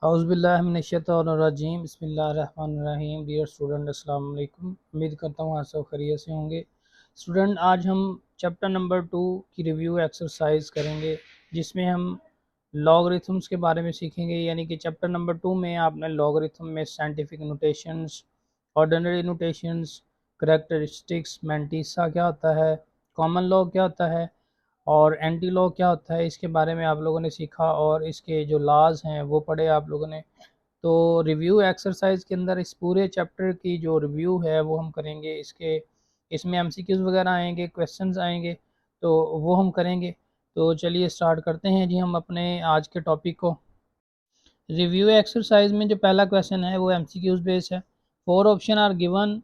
औज़ुबिल्लाहिमिनश्शैतानिर्रजीम बिस्मिल्लाहिर्रहमानिर्रहीम। Dear student, अस्सलाम वालेकुम। उम्मीद करता हूँ आप सब खैरियत से होंगे। स्टूडेंट, आज हम चैप्टर नंबर 2 की रिव्यू एक्सरसाइज करेंगे, जिसमें हम लॉगरिथम्स के बारे में सीखेंगे। यानी कि चैप्टर नंबर 2 में आपने लॉगरिथम में scientific notations, ordinary notations, characteristics, mantissa क्या होता है, कॉमन लॉग क्या होता है और एंटी लॉग क्या होता है, इसके बारे में आप लोगों ने सीखा और इसके जो लॉज हैं वो पढ़े आप लोगों ने। तो रिव्यू एक्सरसाइज के अंदर इस पूरे चैप्टर की जो रिव्यू है वो हम करेंगे। इसमें एमसीक्यूज वगैरह आएंगे, क्वेश्चंस आएंगे, तो वो हम करेंगे। तो चलिए स्टार्ट करते हैं जी हम अपने आज के टॉपिक को। रिव्यू एक्सरसाइज में जो पहला क्वेश्चन है वो एमसीक्यूज बेस्ड है। 4 option are given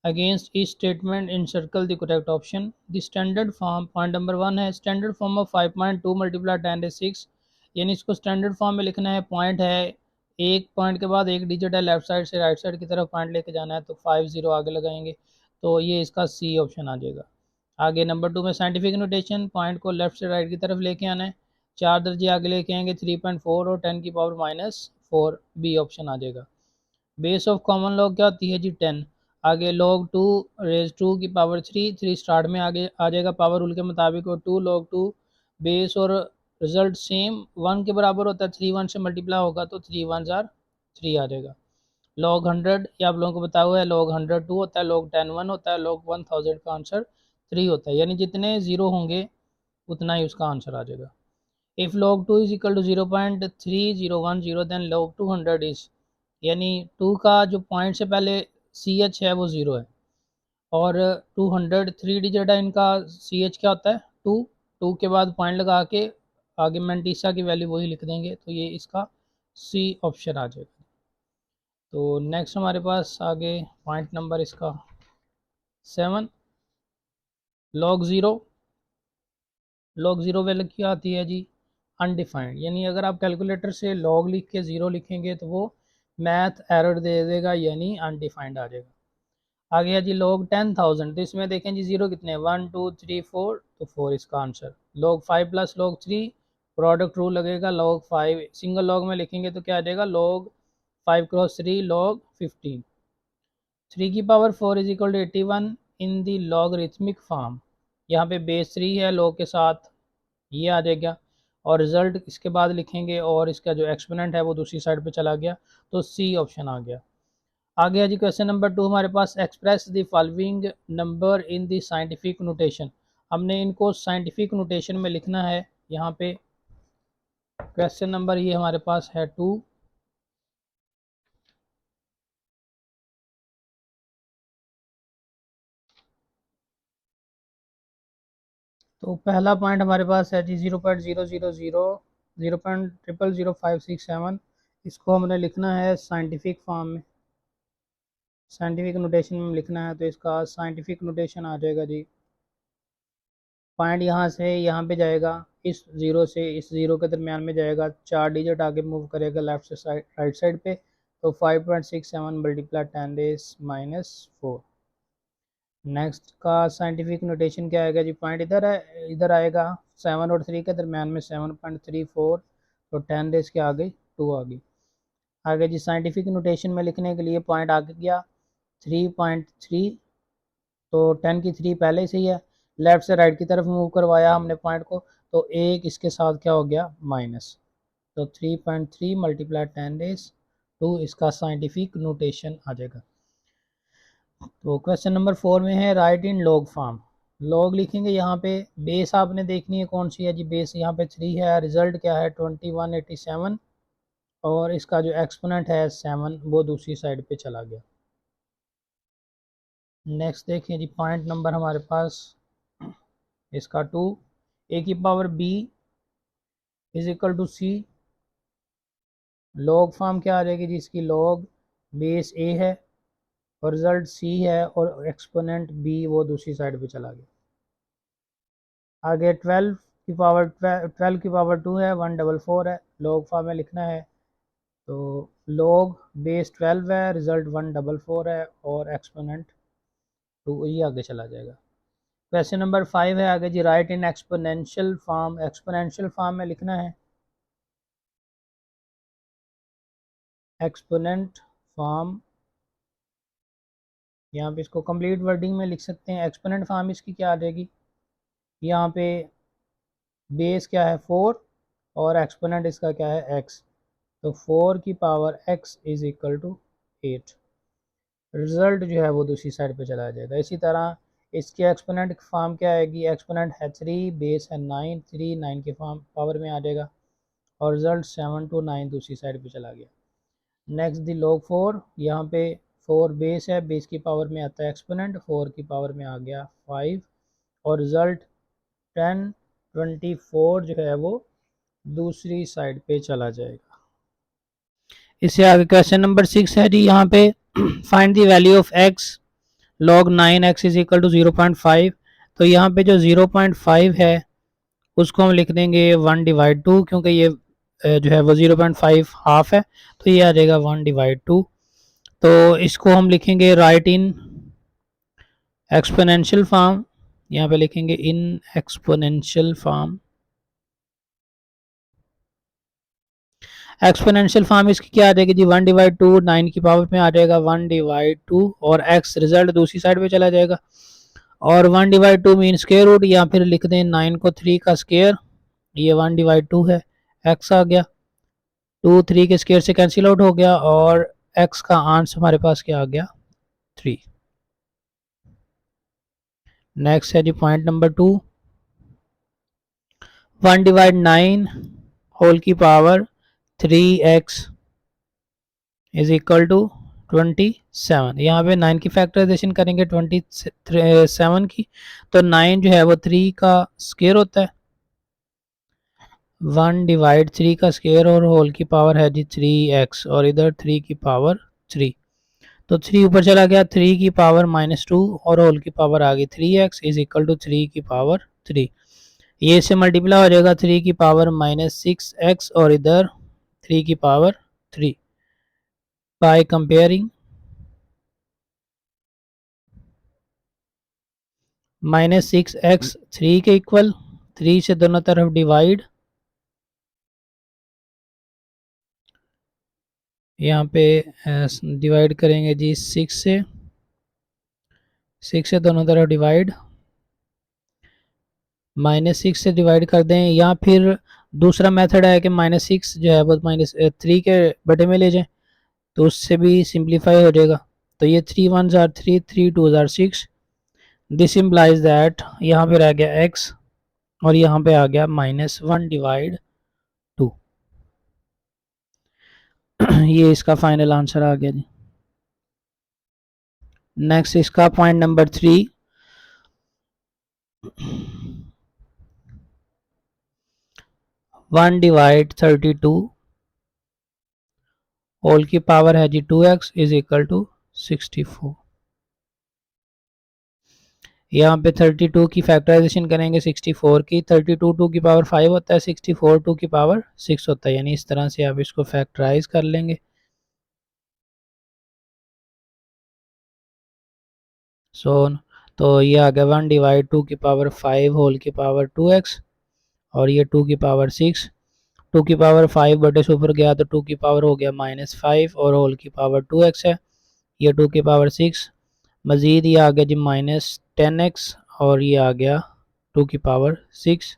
against each statement encircle the correct option. The standard form, point number 1 है standard form of 5.2 multiply 10 raise 6, यानी इसको स्टैंडर्ड फॉर्म में लिखना है। पॉइंट है, एक पॉइंट के बाद एक डिजिट है, लेफ्ट साइड से राइट साइड की तरफ पॉइंट लेके जाना है, तो 50 आगे लगाएंगे, तो ये इसका सी ऑप्शन आ जाएगा। आगे नंबर 2 में साइंटिफिक नोटेशन, पॉइंट को लेफ्ट से राइट की तरफ लेके आना है, 4 दर्जे आगे लेके आएंगे, 3.4 और 10 की पावर -4, बी ऑप्शन आ जाएगा। बेस ऑफ कॉमन लॉग क्या होती है जी 10। आगे log 2 रेज 2 की पावर 3 स्टार्ट में आगे आ जाएगा पावर रूल के मुताबिक, और 2 log 2 बेस और रिजल्ट सेम 1 के बराबर होता है, 3 1 से मल्टीप्लाई होगा तो 3 1 आर 3 आ जाएगा। log 100 ये आप लोगों को बताया हुआ है, log 100 2 होता है, log 10 1 होता है, log 1000 का आंसर 3 होता है, यानी जितने ज़ीरो होंगे उतना ही उसका आंसर आ जाएगा। If log 2 is equal to 0.3010 then log 200 is, यानी 2 का जो पॉइंट से पहले सी एच है वो ज़ीरो है, और 200 3 डिजिट है इनका, सी एच क्या होता है 2, 2 के बाद पॉइंट लगा के आगे मैंटीसा की वैल्यू वही लिख देंगे, तो ये इसका सी ऑप्शन आ जाएगा। तो नेक्स्ट हमारे पास आगे पॉइंट नंबर इसका 7, log zero. log zero value क्या आती है जी अनडिफाइंड, यानी अगर आप कैलकुलेटर से log लिख के ज़ीरो लिखेंगे तो वो मैथ एरर दे देगा, यानी अनडिफाइंड आ जाएगा। आ गया जी log 10,000, तो इसमें देखें जी जीरो कितने 1 2 3 4, तो 4 इसका answer. log 5 plus log 3 product rule लगेगा, log 5 सिंगल log में लिखेंगे तो क्या आ जाएगा log 5 क्रॉस 3 log 15। 3 की power 4 is equal to 81 in the logarithmic form, यहाँ पे बेस 3 है log के साथ, ये आ जाएगा, और रिजल्ट इसके बाद लिखेंगे और इसका जो एक्सपोनेंट है वो दूसरी साइड पे चला गया, तो सी ऑप्शन आ गया। आ गया जी क्वेश्चन नंबर 2 हमारे पास, express the following number in the scientific notation. हमने इनको साइंटिफिक नोटेशन में लिखना है। यहाँ पे क्वेश्चन नंबर ये हमारे पास है 2। तो पहला पॉइंट हमारे पास है जी 0.0000 इसको हमने लिखना है साइंटिफिक फॉर्म में, साइंटिफिक नोटेशन में लिखना है, तो इसका साइंटिफिक नोटेशन आ जाएगा जी। पॉइंट यहाँ से यहाँ पे जाएगा, इस ज़ीरो से इस ज़ीरो के दरमियान में जाएगा, 4 डिजिट आगे मूव करेगा लेफ्ट से साइड राइट साइड पे, तो 5.67 मल्टीप्लाई 10 रेज़ -4। नेक्स्ट का साइंटिफिक नोटेशन क्या आएगा जी, पॉइंट इधर है, इधर आएगा 7 और 3 के दरमियान में 7.34, तो 10 रेज़ के आगे 2 आ गई। आगे जी साइंटिफिक नोटेशन में लिखने के लिए पॉइंट आगे गया 3.3, तो 10 की 3 पहले से ही है, लेफ़्ट से राइट की तरफ मूव करवाया हमने पॉइंट को, तो एक इसके साथ क्या हो गया माइनस, तो 3.3 मल्टीप्लाई 10 रेज़ 2 इसका साइंटिफिक नोटेशन आ जाएगा। तो क्वेश्चन नंबर 4 में है राइट इन लॉग फॉर्म। लॉग लिखेंगे, यहाँ पे बेस आपने देखनी है कौन सी है जी, बेस यहाँ पे 3 है, रिजल्ट क्या है 2187, और इसका जो एक्सपोनेंट है 7 वो दूसरी साइड पे चला गया। नेक्स्ट देखिए जी पॉइंट नंबर हमारे पास इसका 2, ए की power b is equal to c. Log form क्या आ जाएगी जी इसकी, लॉग बेस ए है और रिजल्ट सी है और एक्सपोनेंट बी वो दूसरी साइड पे चला गया। आगे 12 की पावर 2 है, 144 है, लॉग फॉर्म में लिखना है, तो लॉग बेस 12 है, रिजल्ट 144 है और एक्सपोनेंट 2, ये आगे चला जाएगा। क्वेश्चन नंबर 5 है आगे जी, write in exponential form. Exponential form में लिखना है एक्सपोनेंट फॉर्म, यहाँ पे इसको कंप्लीट वर्डिंग में लिख सकते हैं। एक्सपोनेंट फॉर्म इसकी क्या आ जाएगी, यहाँ पे बेस क्या है 4 और एक्सपोनेंट इसका क्या है x, तो 4 की power x is equal to 8। Result जो है वो दूसरी साइड पे चला जाएगा। इसी तरह इसके एक्सपोनेंट की फॉर्म क्या आएगी, एक्सपोनेंट है 3, बेस है 9, 3 9 के फॉर्म पावर में आ जाएगा और रिजल्ट 7 to 9 दूसरी साइड पे चला गया। नेक्स्ट दी log 4, यहाँ पे 4 बेस है, बेस की पावर में आता है एक्सपोनेंट, 4 की पावर में आ गया 5 और रिजल्ट 10 24 जो है वो दूसरी साइड पे चला जाएगा। इससे आगे क्वेश्चन नंबर 6 है जी, यहाँ पे find the value of x log 9x is equal to 0.5। तो यहाँ पे जो 0.5 है उसको हम लिख देंगे 1/2, क्योंकि ये जो है वो 0.5 हाफ है, तो ये आ जाएगा 1/2। तो इसको हम लिखेंगे राइट इन एक्सपोनेंशियल फॉर्म, यहाँ पे लिखेंगे इन एक्सपोनेंशियल फॉर्म। एक्सपोनेंशियल फॉर्म इसकी क्या आ जाएगी जी, 1/2, 9 की पावर में आ जाएगा 1/2 और x रिजल्ट दूसरी साइड पे चला जाएगा और 1/2 मीन स्क्वायर रूट, या फिर लिख दें 9 को 3 का स्क्वायर, ये 1/2 है, x आ गया, 2 3 के स्क्वायर से कैंसिल आउट हो गया और x का आंसर हमारे पास क्या आ गया 3। नेक्स्ट है जी पॉइंट नंबर 2, 1/9 होल की power 3x is equal to 27। यहाँ पे 9 की फैक्टराइजेशन करेंगे 27 की, तो 9 जो है वो 3 का स्क्वायर होता है, 1/3 का स्क्वायर और होल की पावर है जी 3x और इधर 3 की पावर 3, तो 3 ऊपर चला गया, 3 की पावर -2 और होल की पावर आ गई 3x इज इक्वल टू 3 की पावर 3। ये इससे मल्टीप्लाई हो जाएगा 3 की पावर -6x और इधर 3 की पावर 3। बाय कंपेयरिंग -6x 3 के इक्वल, 3 से दोनों तरफ डिवाइड, यहाँ पे डिवाइड करेंगे जी 6 से, 6 से दोनों तरफ डिवाइड, -6 से डिवाइड कर दें, या फिर दूसरा मेथड है कि -6 जो है वो -3 के बटे में ले जाएं, तो उससे भी सिंप्लीफाई हो जाएगा। तो ये 3 1s are 3, 3 2s are 6, this implies that यहाँ पे रह गया x और यहाँ पे आ गया -1/2। ये इसका फाइनल आंसर आ गया जी। नेक्स्ट इसका पॉइंट नंबर 3, 1/32 होल की पावर है जी 2x इज इक्वल टू 64। यहाँ पे 32 की फैक्टराइजेशन करेंगे 64 की, 32 2 की पावर 5 होता है, 64 2 की पावर 6 होता है, यानी इस तरह से आप इसको फैक्टराइज कर लेंगे। तो ये आ गया 1/2 की पावर 5 होल की पावर 2x और ये 2 की पावर 6, 2 की पावर 5 बटे से ऊपर गया तो 2 की पावर हो गया -5 और होल की पावर 2x है, ये 2 की पावर 6, मज़ीद ये आ गया जी -10x और ये आ गया 2 की पावर 6।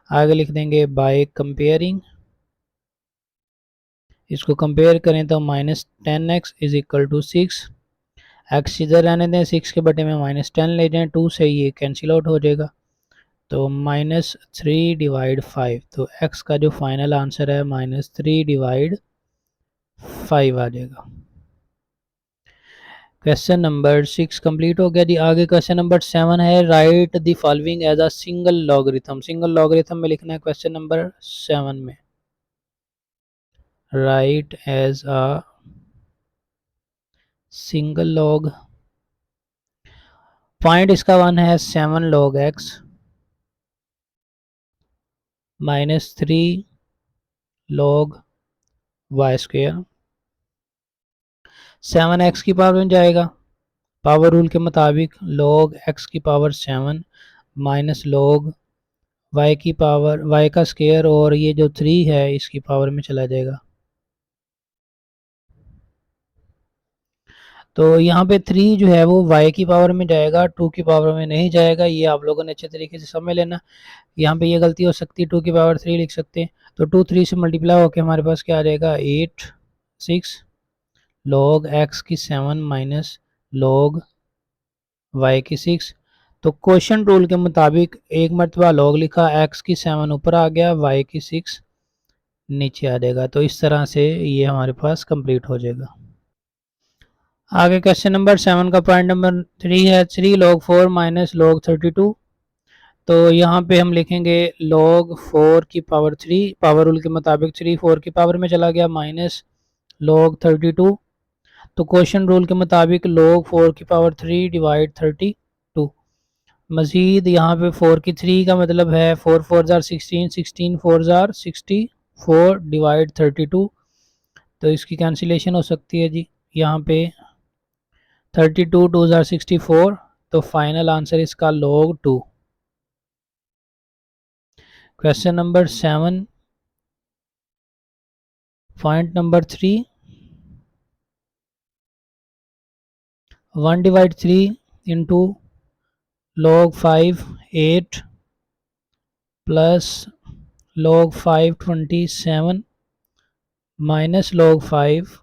आगे लिख देंगे बाय कंपेयरिंग, इसको कंपेयर करें तो -10x is equal to 6, x इधर रहने दें, 6 के बटे में -10 ले जाएं, 2 से ये कैंसिल आउट हो जाएगा, तो -3/5, तो x का जो फाइनल आंसर है -3/5 आ जाएगा। क्वेश्चन नंबर 6 कंप्लीट हो गया जी। आगे क्वेश्चन नंबर 7 है, write the following as a single logarithm. Single logarithm में लिखना है क्वेश्चन नंबर 7 में, write as a single log. Point इसका 1 है 7 log x -3 log y square, 7x की पावर में जाएगा, पावर रूल के मुताबिक log x की पावर 7 माइनस log y की पावर y का स्क्वायर और ये जो 3 है इसकी पावर में चला जाएगा। तो यहाँ पे 3 जो है वो y की पावर में जाएगा, 2 की पावर में नहीं जाएगा। ये आप लोगों ने अच्छे तरीके से समझ लेना। यहाँ पे ये गलती हो सकती है, 2 की पावर 3 लिख सकते हैं। तो 2 3 से मल्टीप्लाई होकर हमारे पास क्या आ जाएगा, 8 6 log x की 7 माइनस log y की 6। तो क्वेश्चन रूल के मुताबिक एक मरतबा log लिखा, x की 7 ऊपर आ गया, y की 6 नीचे आ जाएगा। तो इस तरह से ये हमारे पास कंप्लीट हो जाएगा। आगे क्वेश्चन नंबर 7 का पॉइंट नंबर 3 है 3 log 4 माइनस log 32। तो यहाँ पे हम लिखेंगे log 4 की पावर 3, पावर रूल के मुताबिक 3 4 की पावर में चला गया, माइनस log 32। तो क्वेश्चन रूल के मुताबिक log 4 की पावर 3 डिवाइड 32। मज़ीद यहाँ पे 4 की 3 का मतलब है 4 4 जार 16, 16 4 जार 64 डिवाइड 32। तो इसकी कैंसिलेशन हो सकती है जी। यहाँ पे 32 2 जार 64। तो फाइनल आंसर इसका log 2। Question number 7 point number 3 1 divide 3 into log 5 8 plus log 5 27 minus log 5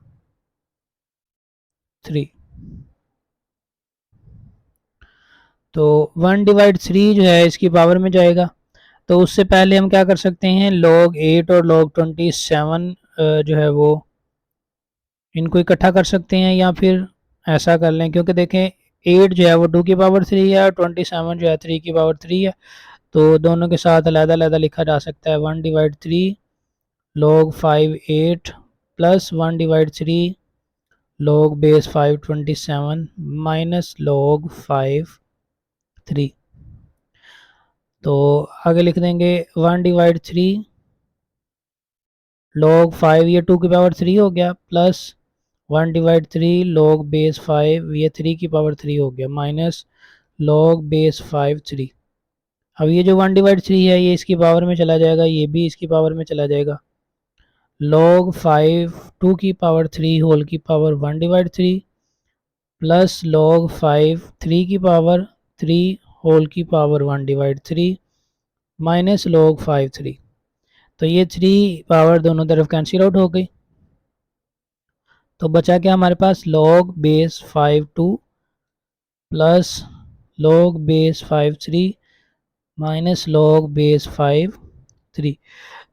3। तो 1 डिवाइड 3 जो है इसकी पावर में जाएगा। तो उससे पहले हम क्या कर सकते हैं, log 8 और log 27 जो है वो इनको इकट्ठा कर सकते हैं, या फिर ऐसा कर लें, क्योंकि देखें 8 जो है वो 2 की पावर 3 है और 27 जो है 3 की पावर 3 है। तो दोनों के साथ अलग-अलग लिखा जा सकता है। 1 divide 3 log 5 8 plus 1 divide 3 log base 5 27 minus log 5 3। तो आगे लिख देंगे 1 डिवाइड 3 log 5, ये 2 की पावर 3 हो गया, प्लस 1 डिवाइड 3 log बेस 5, ये 3 की पावर 3 हो गया, माइनस log बेस 5 3। अब ये जो 1 डिवाइड 3 है ये इसकी पावर में चला जाएगा, ये भी इसकी पावर में चला जाएगा। log 5 2 की पावर 3 होल की पावर 1 डिवाइड 3 प्लस log 5 3 की पावर 3 होल की पावर 1 डिवाइड 3 माइनस log 5 3। तो ये 3 पावर दोनों तरफ कैंसिल आउट हो गई। तो बचा क्या हमारे पास, log base 5 2 plus log base 5 3 minus log base 5 3।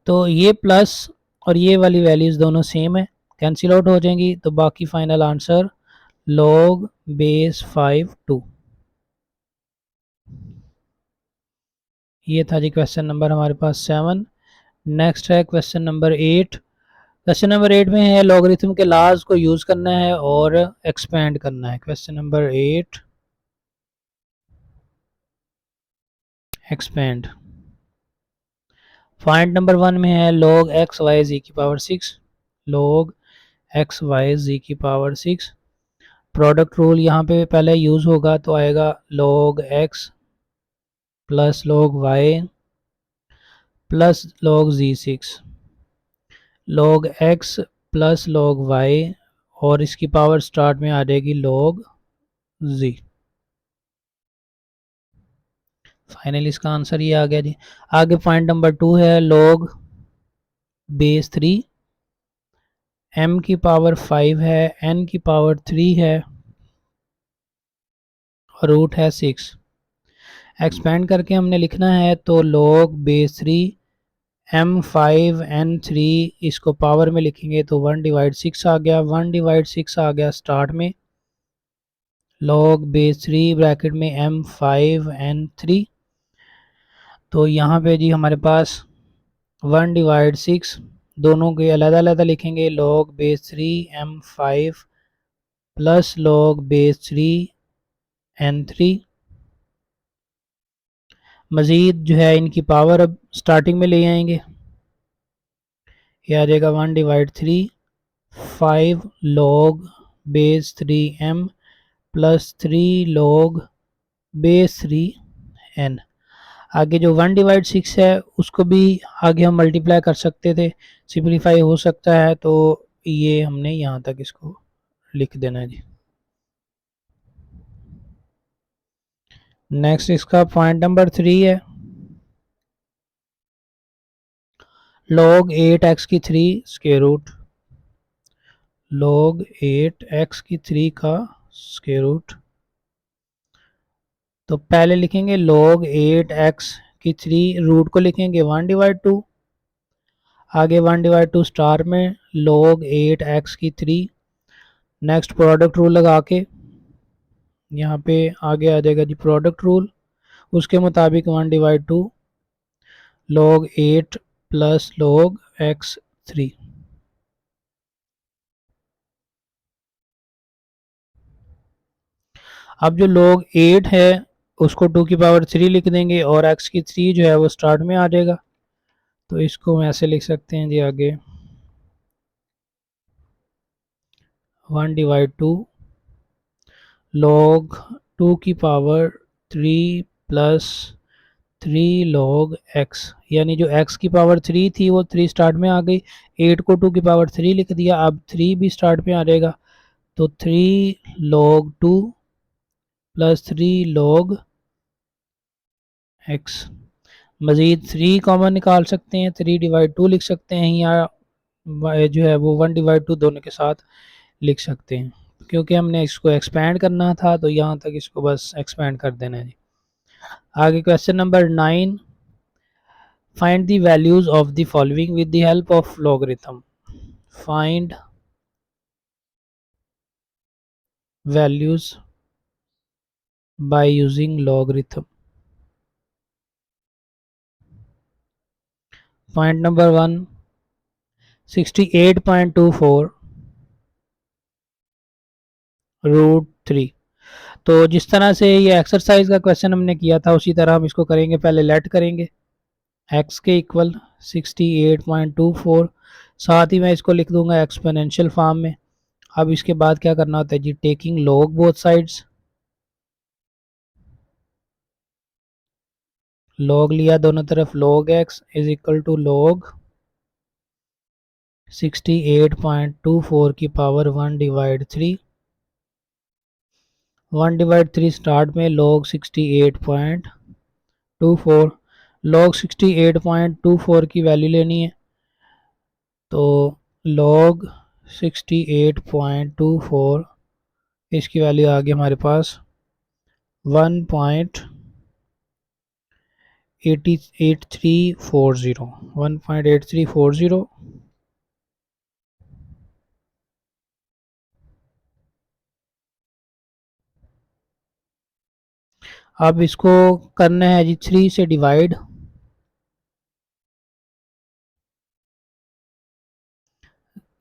तो ये प्लस और ये वाली वैल्यूज़ दोनों सेम है, कैंसिल आउट हो जाएंगी। तो बाकी फाइनल आंसर log बेस 5 2। ये था जी क्वेश्चन नंबर हमारे पास 7। नेक्स्ट है क्वेश्चन नंबर 8। क्वेश्चन नंबर 8 में है लॉगरिथम के लॉज को यूज़ करना है और एक्सपेंड करना है। Question number 8 expand. Point number 1 में है log x y z की power 6, log x y z की पावर 6। प्रोडक्ट रूल यहाँ पे पहले यूज़ होगा, तो आएगा log x plus log y plus log z6, log x plus log y और इसकी पावर स्टार्ट में आ जाएगी log z। फाइनली इसका आंसर ये आ गया जी। आगे पॉइंट नंबर 2 है log बेस 3, m की पावर 5 है, n की पावर 3 है और रूट है 6। एक्सपेंड करके हमने लिखना है, तो log बेस 3 m5 n3 इसको पावर में लिखेंगे तो 1 डिवाइड 6 आ गया, 1 डिवाइड 6 आ गया स्टार्ट में, log बेस 3 ब्रैकेट में m5 n3। तो यहाँ पे जी हमारे पास 1 डिवाइड 6 दोनों के अलग अलग लिखेंगे, log base 3 m5 plus log base 3 n3। मज़ीद जो है इनकी पावर अब स्टार्टिंग में ले आएंगे, ये आ जाएगा 1 divide 3 5 log base 3 m plus 3 log base 3 n। आगे जो 1 डिवाइड 6 है उसको भी आगे हम मल्टीप्लाई कर सकते थे, सिंपलीफाई हो सकता है, तो ये हमने यहाँ तक इसको लिख देना है जी। नेक्स्ट इसका पॉइंट नंबर 3 है, log 8x की 3 स्क्वायर रूट, log 8x की 3 का स्क्वायर रूट। तो पहले लिखेंगे log 8x की 3 रूट को लिखेंगे 1/2, आगे 1/2 स्टार में log 8x की 3, नेक्स्ट प्रोडक्ट रूल लगा के यहाँ पे आगे आ जाएगा जी प्रोडक्ट रूल, उसके मुताबिक 1/2 log 8 प्लस log x 3। अब जो log 8 है उसको 2 की पावर 3 लिख देंगे और x की 3 जो है वो स्टार्ट में आ जाएगा। तो इसको हम ऐसे लिख सकते हैं जी आगे 1/2 log 2 की पावर 3 प्लस 3 log x, यानी जो x की पावर 3 थी वो 3 स्टार्ट में आ गई, 8 को 2 की पावर 3 लिख दिया, अब 3 भी स्टार्ट में आ जाएगा। तो 3 log 2 प्लस 3 log x, मज़ीद 3 कॉमन निकाल सकते हैं, 3/2 लिख सकते हैं, या जो है वो 1/2 दोनों के साथ लिख सकते हैं। क्योंकि हमने इसको एक्सपेंड करना था तो यहाँ तक इसको बस एक्सपेंड कर देना है। आगे question number 9, find the values of the following with the help of logarithm. Find values by using logarithm. Point number 1, 68.24 root 3। तो जिस तरह से ये एक्सरसाइज का क्वेश्चन हमने किया था उसी तरह हम इसको करेंगे। पहले लेट करेंगे x के इक्वल 68.24, साथ ही मैं इसको लिख दूंगा एक्सपोनेंशियल फॉर्म में। अब इसके बाद क्या करना होता है जी, taking log both sides, log लिया दोनों तरफ, log x is equal to log 68.24 की पावर 1/3, 1/3 स्टार्ट में log 68.24, log 68.24 की वैल्यू लेनी है। तो log 68.24 इसकी वैल्यू आ गई हमारे पास 1.8340, 1.8340। अब इसको करना है जी 3 से डिवाइड,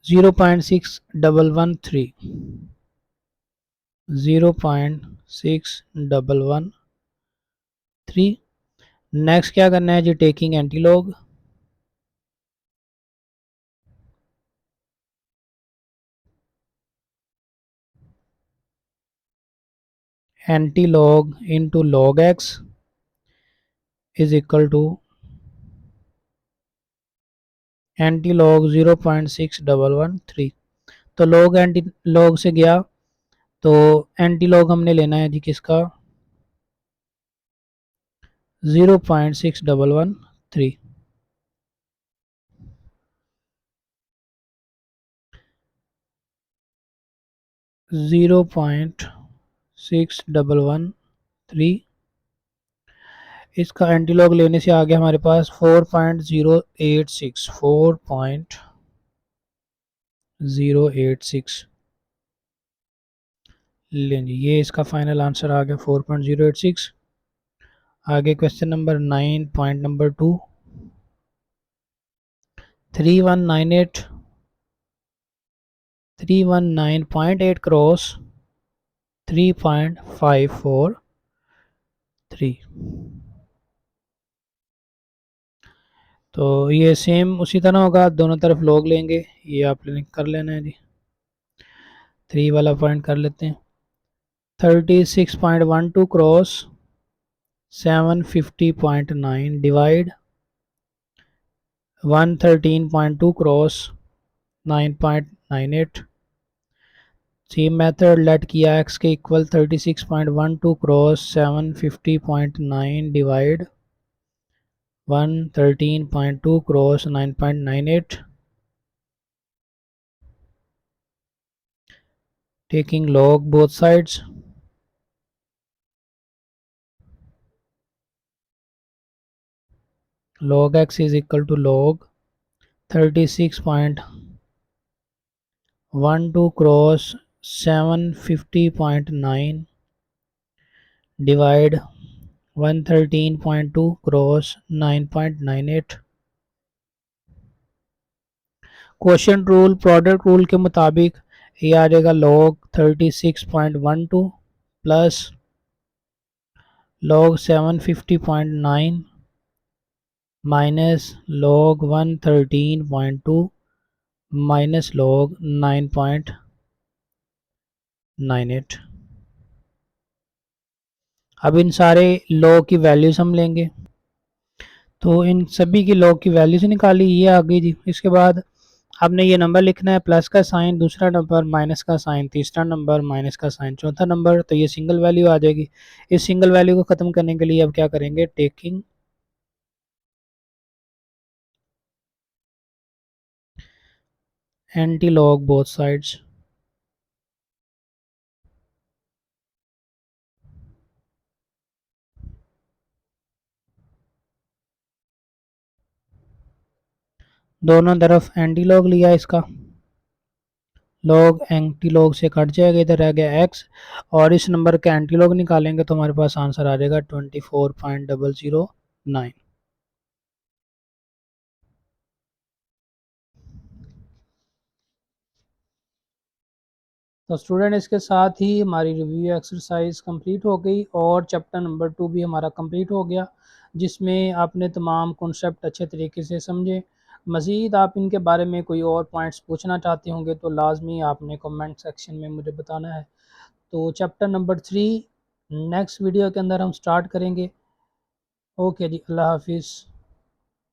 0.6113, 0.6113। नेक्स्ट क्या करना है जी, taking antilog, antilog into log x is equal to antilog 0.6113। तो log एंटी लॉग से गया तो एंटीलॉग हमने लेना है जी किसका, 0.6113। 0.6113, इसका एंटीलॉग लेने से आ गया हमारे पास 4.086, 4.086। लें जी, ये इसका फाइनल आंसर आ गया 4.086। आगे question number 9 point number 2, 3198 319.8 cross 3.543। तो ये सेम उसी तरह होगा, दोनों तरफ लॉग लेंगे, ये आप कर लेना है जी। 3 वाला पॉइंट कर लेते हैं, 36.12 cross 750.9 divide 113.2 cross 9.98, same method, let किया एक्स के equal 36.12 cross 750.9 divide 113.2 cross 9.98, taking log both sides. Log x is equal to log 36.12 cross 750.9 divide 113.2 cross 9.98. Quotient rule, product rule के मुताबिक ये आ जाएगा log 36.12 plus log 750.9 minus log 113.2 minus log 9.98। अब इन सारे log की values हम लेंगे, तो इन सभी की log की वैल्यूज निकाली, ये आ गई जी। इसके बाद आपने ये नंबर लिखना है, प्लस का साइन, दूसरा नंबर माइनस का साइन, तीसरा नंबर माइनस का साइन, चौथा नंबर, तो ये सिंगल वैल्यू आ जाएगी। इस सिंगल वैल्यू को ख़त्म करने के लिए अब क्या करेंगे, taking anti log both sides. दोनों तरफ एंटी लॉग लिया इसका, लॉग एंटी लॉग से कट जाएगा, इधर रह गया एक्स, और इस नंबर का एंटी लॉग निकालेंगे तो हमारे पास आंसर आ जाएगा 24.009। तो स्टूडेंट इसके साथ ही हमारी रिव्यू एक्सरसाइज कंप्लीट हो गई और चैप्टर नंबर 2 भी हमारा कंप्लीट हो गया, जिसमें आपने तमाम कॉन्सेप्ट अच्छे तरीके से समझे। मज़ीद आप इनके बारे में कोई और पॉइंट्स पूछना चाहते होंगे तो लाजमी आपने कमेंट सेक्शन में मुझे बताना है। तो चैप्टर नंबर 3 नेक्स्ट वीडियो के अंदर हम स्टार्ट करेंगे। ओके जी, अल्लाह हाफिज़।